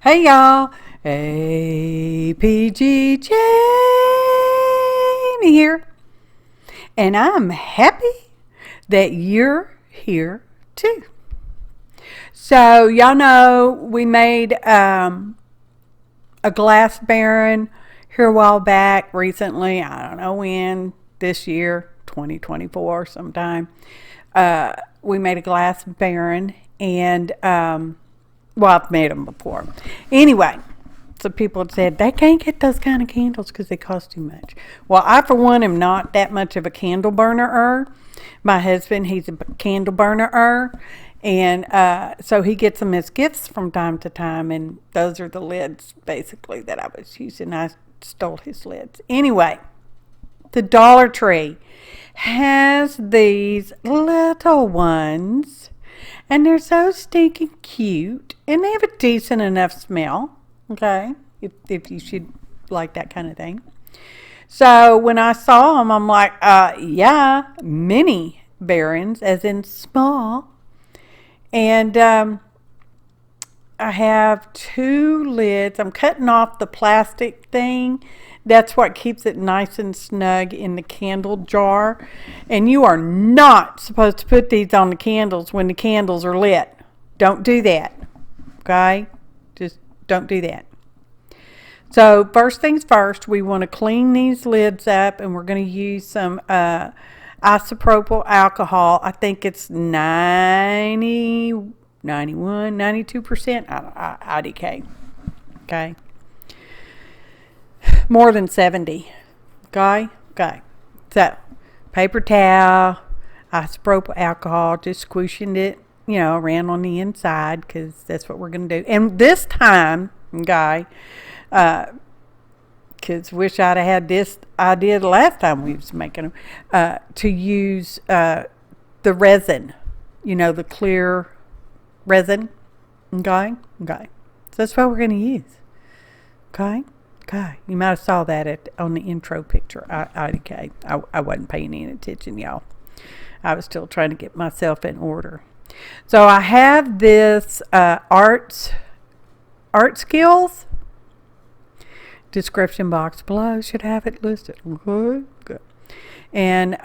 Hey y'all, APG Jamie here, and I'm happy that you're here too. So y'all know we made a glass Baren here a while back recently. I don't know when, this year, 2024 sometime. We made a glass Baren, and well, I've made them before. Anyway, so people had said they can't get those kind of candles because they cost too much. Well, I, for one, am not that much of a candle burner. My husband, he's a candle burner. And so he gets them as gifts from time to time. And those are the lids, basically, that I was using. I stole his lids. Anyway, the Dollar Tree has these little ones. And they're so stinking cute. And they have a decent enough smell. Okay. If you should like that kind of thing. So when I saw them, I'm like, yeah, mini Barens, as in small. And I have two lids. I'm cutting off the plastic thing. That's what keeps it nice and snug in the candle jar. And you are not supposed to put these on the candles when the candles are lit. Don't do that. Okay? Just don't do that. So first things first, we want to clean these lids up, and we're going to use some isopropyl alcohol. I think it's 90, 91, 92% IDK. Okay? More than 70. Okay? So, paper towel, isopropyl alcohol, just squishing it, around on the inside, because that's what we're going to do. And this time, because wish I'd have had this idea the last time we was making them, to use the resin, the clear resin. Okay? So that's what we're going to use. Okay? You might have saw that on the intro picture. IDK. I wasn't paying any attention, y'all. I was still trying to get myself in order. So I have this artskills. Description box below should have it listed. Good. And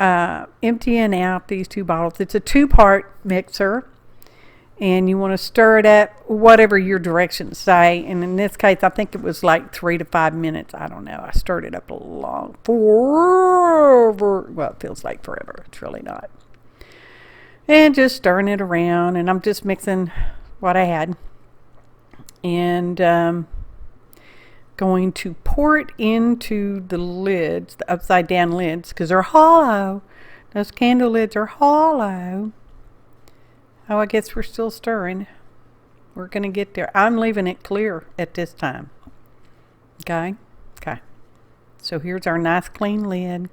emptying out these two bottles. It's a 2-part mixer. And you want to stir it up, whatever your directions say. And in this case, I think it was like 3 to 5 minutes. I don't know. I stirred it up forever. Well, it feels like forever. It's really not. And just stirring it around. And I'm just mixing what I had. And going to pour it into the lids, the upside down lids, because they're hollow. Those candle lids are hollow. Oh, I guess we're still stirring. We're going to get there. I'm leaving it clear at this time. Okay. So here's our nice clean lid.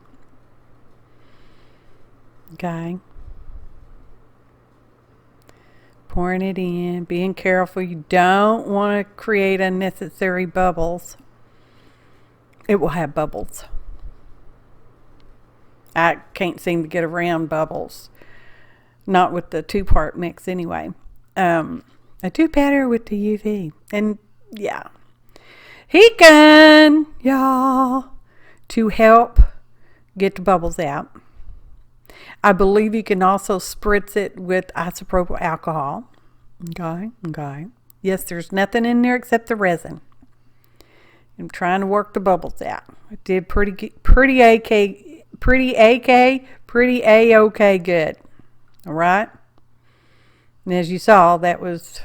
Okay. Pouring it in. Being careful. You don't want to create unnecessary bubbles. It will have bubbles. I can't seem to get around bubbles. Not with the 2-part mix anyway. I do better with the UV. And yeah. Heat gun, y'all, to help get the bubbles out. I believe you can also spritz it with isopropyl alcohol. Okay. Yes, there's nothing in there except the resin. I'm trying to work the bubbles out. I did pretty A-OK good. All right. And as you saw, that was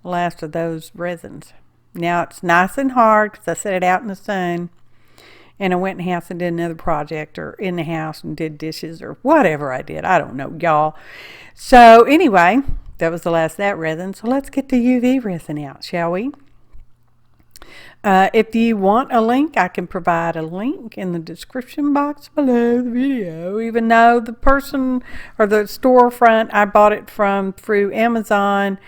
the last of those resins. Now it's nice and hard because I set it out in the sun. And I went in the house and did another project, or in the house and did dishes, or whatever I did. I don't know, y'all. So anyway, that was the last of that resin. So let's get the UV resin out, shall we? If you want a link, I can provide a link in the description box below the video, even though the person or the storefront I bought it from through Amazon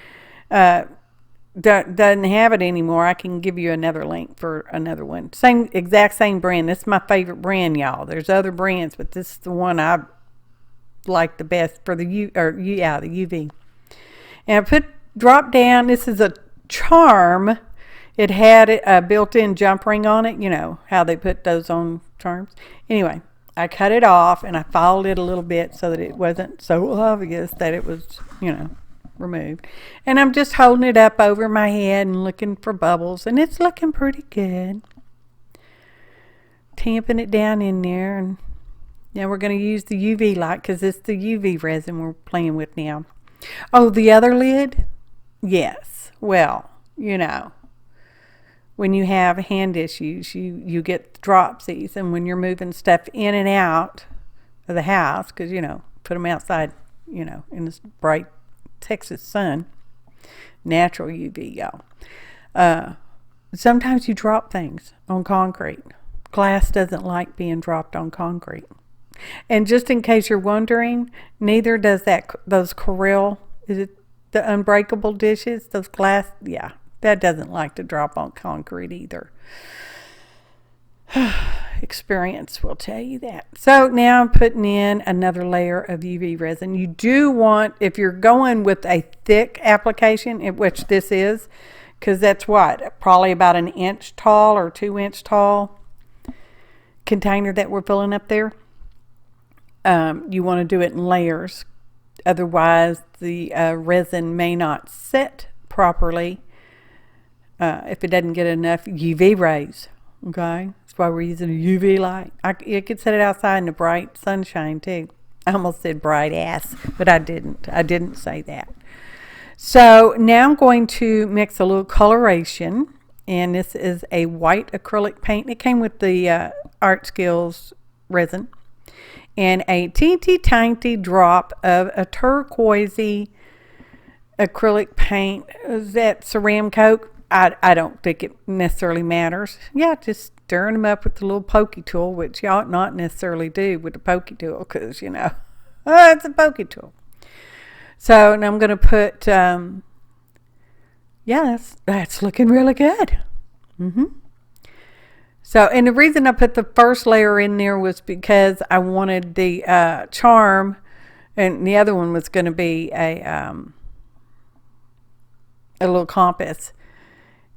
doesn't have it anymore. I can give you another link for another one. Exact same brand. This is my favorite brand, y'all. There's other brands, but this is the one I like the best for the UV. And I drop down. This is a charm, it had a built-in jump ring on it. You know how they put those on charms. Anyway, I cut it off and I filed it a little bit so that it wasn't so obvious that it was, you know, removed. And I'm just holding it up over my head and looking for bubbles, and it's looking pretty good. Tamping it down in there, and now we're going to use the UV light because it's the UV resin we're playing with now. Oh, the other lid? Yes. Well, you know, when you have hand issues, you get dropsies, and when you're moving stuff in and out of the house, because, you know, put them outside, you know, in this bright Texas sun, natural UV, y'all. Sometimes you drop things on concrete. Glass doesn't like being dropped on concrete. And just in case you're wondering, neither does those Conroe, is it the unbreakable dishes, those glass, yeah, that doesn't like to drop on concrete either. Experience will tell you that. So now I'm putting in another layer of UV resin. You do want, if you're going with a thick application, which this is, because that's what, probably about an inch tall or 2 inch tall container that we're filling up there. You want to do it in layers. Otherwise, the resin may not set properly if it doesn't get enough UV rays. Okay, that's why we're using a UV light. You could set it outside in the bright sunshine too. I almost said bright ass, but I didn't. I didn't say that. So now I'm going to mix a little coloration, and this is a white acrylic paint. It came with the ArtSkills resin, and a teeny tiny drop of a turquoisey acrylic paint. Is that Ceram Coat? I don't think it necessarily matters. Yeah, just stirring them up with the little pokey tool, which you ought not necessarily do with the pokey tool because, you know, it's a pokey tool. So now I'm going to put, yeah, that's looking really good. So, and the reason I put the first layer in there was because I wanted the charm, and the other one was going to be a little compass.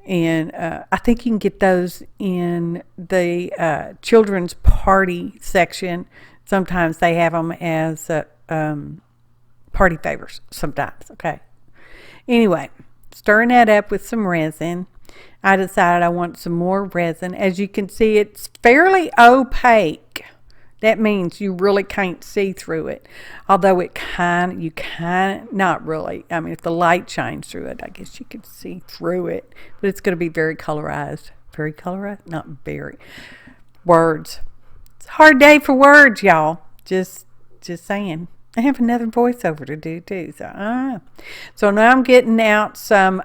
And I think you can get those in the children's party section. Sometimes they have them as party favors sometimes. Okay. Anyway, stirring that up with some resin. I decided I want some more resin. As you can see, it's fairly opaque. That means you really can't see through it. Although you can, not really. I mean, if the light shines through it, I guess you could see through it. But it's going to be very colorized. Very colorized? Not very. Words. It's a hard day for words, y'all. Just saying. I have another voiceover to do too. So now I'm getting out some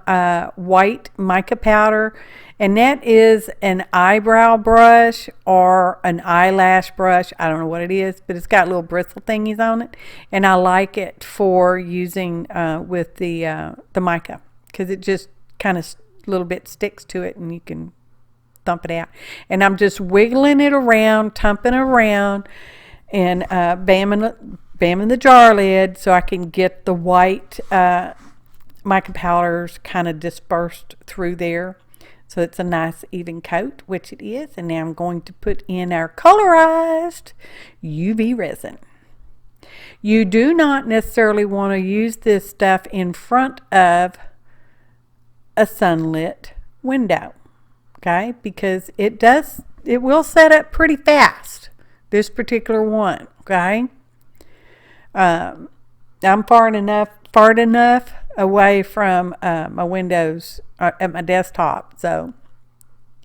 white mica powder. And that is an eyebrow brush or an eyelash brush. I don't know what it is, but it's got little bristle thingies on it. And I like it for using with the mica because it just kind of a little bit sticks to it and you can thump it out. And I'm just wiggling it around, tumping around, and bamming the jar lid so I can get the white mica powders kind of dispersed through there. So it's a nice even coat, which it is. And now I'm going to put in our colorized UV resin. You do not necessarily want to use this stuff in front of a sunlit window, okay? Because it will set up pretty fast, this particular one, okay? I'm far enough away from my windows at my desktop, so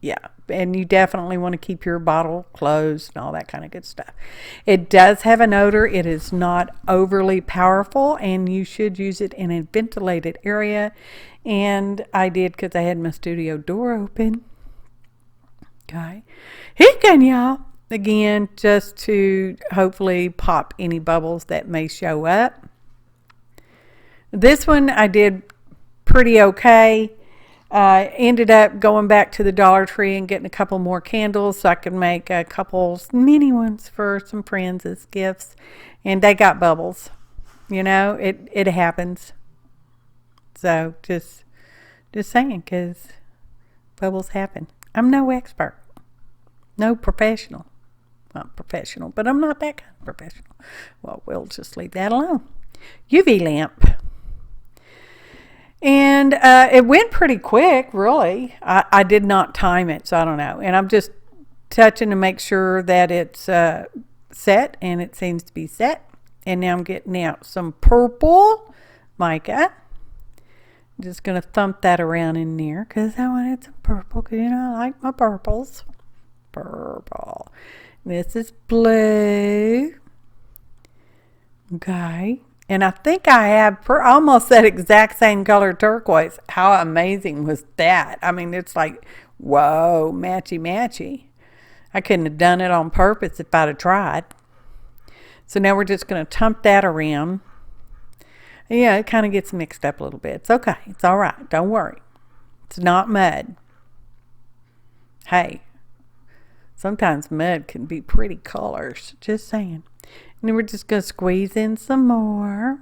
yeah. And you definitely want to keep your bottle closed and all that kind of good stuff. It does have an odor. It is not overly powerful, and you should use it in a ventilated area. And I did because I had my studio door open. Okay, again, y'all. Again, just to hopefully pop any bubbles that may show up. This one I did pretty okay. Ended up going back to the Dollar Tree and getting a couple more candles so I could make a couple mini ones for some friends as gifts. And they got bubbles. You know, it happens. So just Just saying, because bubbles happen. I'm no expert. No professional. Not professional, but I'm not that kind of professional. Well, we'll just leave that alone. UV lamp. And it went pretty quick, really. I did not time it, so I don't know. And I'm just touching to make sure that it's set, and it seems to be set. And now I'm getting out some purple mica. I'm just going to thump that around in there because I wanted some purple, because you know I like my purples. Purple. This is blue. Okay. And I think I have almost that exact same color turquoise. How amazing was that? I mean, it's like, whoa, matchy matchy. I couldn't have done it on purpose if I'd have tried. So now we're just going to tump that around. Yeah, it kind of gets mixed up a little bit. It's okay. It's all right. Don't worry. It's not mud. Hey, sometimes mud can be pretty colors. Just saying. And then we're just going to squeeze in some more.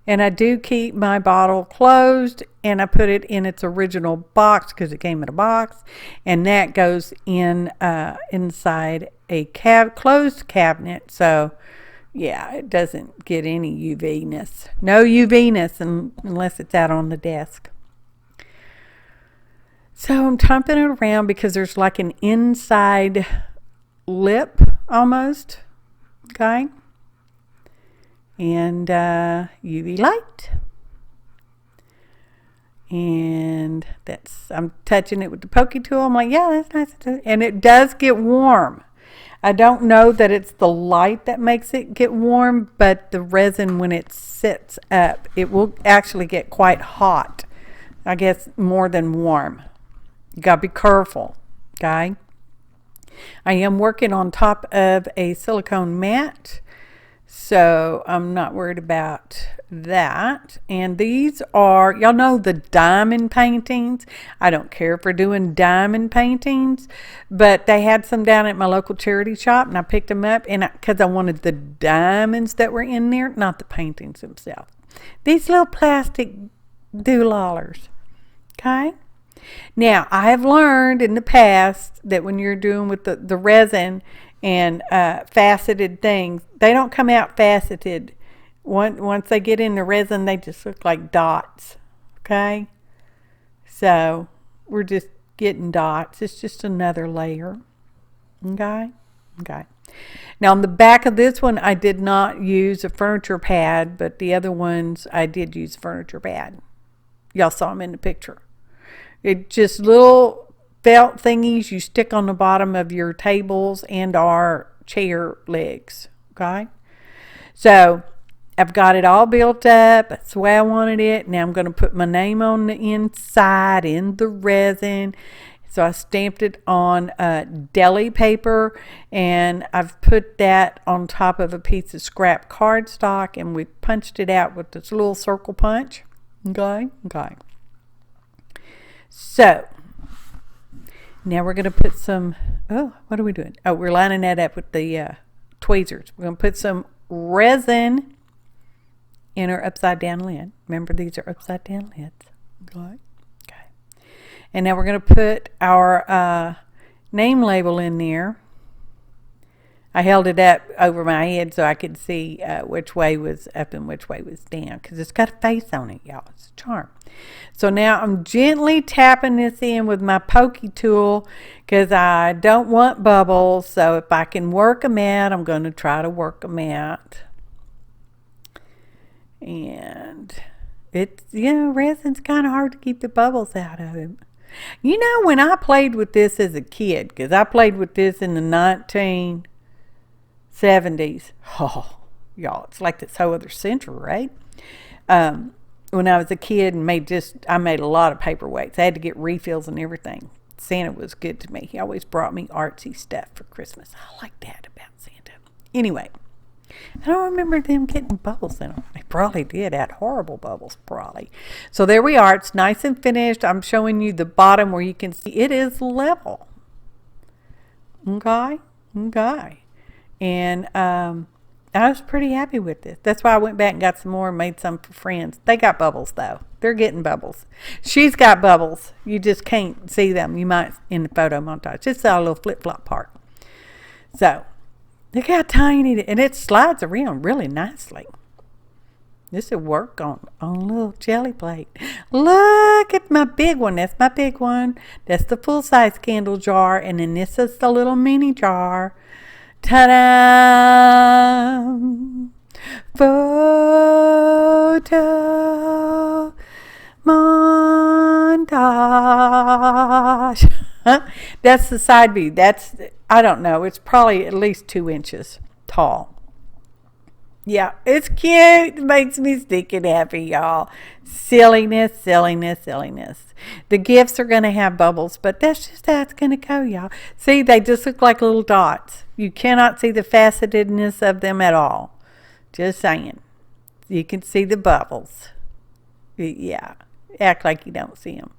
And I do keep my bottle closed, and I put it in its original box because it came in a box. And that goes in inside a closed cabinet. So, yeah, it doesn't get any UV-ness. No UV-ness unless it's out on the desk. So I'm tumping it around because there's like an inside lip almost. Okay. And UV light. And I'm touching it with the pokey tool. I'm like, yeah, that's nice. And it does get warm. I don't know that it's the light that makes it get warm, but the resin, when it sits up, it will actually get quite hot. I guess more than warm. You got to be careful, okay? I am working on top of a silicone mat, so I'm not worried about that. And these are, y'all know the diamond paintings. I don't care for doing diamond paintings, but they had some down at my local charity shop, and I picked them up because I wanted the diamonds that were in there, not the paintings themselves. These little plastic doolallers, okay? Now, I have learned in the past that when you're doing with the resin and faceted things, they don't come out faceted. Once they get in the resin, they just look like dots, okay? So, we're just getting dots. It's just another layer, okay? Okay. Now, on the back of this one, I did not use a furniture pad, but the other ones, I did use a furniture pad. Y'all saw them in the picture. It's just little felt thingies you stick on the bottom of your tables and our chair legs, okay? So, I've got it all built up. That's the way I wanted it. Now I'm going to put my name on the inside in the resin. So I stamped it on deli paper, and I've put that on top of a piece of scrap cardstock, and we punched it out with this little circle punch. Okay? Okay. So, now we're going to put some, what are we doing? Oh, we're lining that up with the tweezers. We're going to put some resin in our upside down lid. Remember, these are upside down lids. Okay. Okay. And now we're going to put our name label in there. I held it up over my head so I could see which way was up and which way was down, because it's got a face on it, y'all. It's a charm. So now I'm gently tapping this in with my pokey tool because I don't want bubbles. So if I can work them out, I'm going to try to work them out. And it's, resin's kind of hard to keep the bubbles out of it. You know, when I played with this as a kid, because I played with this in the 1970s. Oh, y'all, it's like this whole other century, right? When I was a kid and I made a lot of paperweights. I had to get refills and everything. Santa was good to me. He always brought me artsy stuff for Christmas. I like that about Santa. Anyway, I don't remember them getting bubbles in them. They probably did. Had horrible bubbles, probably. So there we are. It's nice and finished. I'm showing you the bottom where you can see it is level. Okay? Okay. And I was pretty happy with this. That's why I went back and got some more and made some for friends. They got bubbles, though. They're getting bubbles. She's got bubbles. You just can't see them. You might in the photo montage. It's a little flip-flop part. So, look how tiny it is. And it slides around really nicely. This will work on a little jelly plate. Look at my big one. That's my big one. That's the full-size candle jar. And then this is the little mini jar. Ta-da! Photo montage. That's the side view. That's, I don't know. It's probably at least 2 inches tall. Yeah, it's cute. It makes me stinking happy, y'all. Silliness, silliness, silliness. The gifts are going to have bubbles, but that's just how it's going to go, y'all. See, they just look like little dots. You cannot see the facetedness of them at all. Just saying. You can see the bubbles. Yeah, act like you don't see them.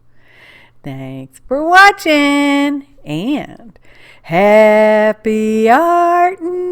Thanks for watching, and happy arting.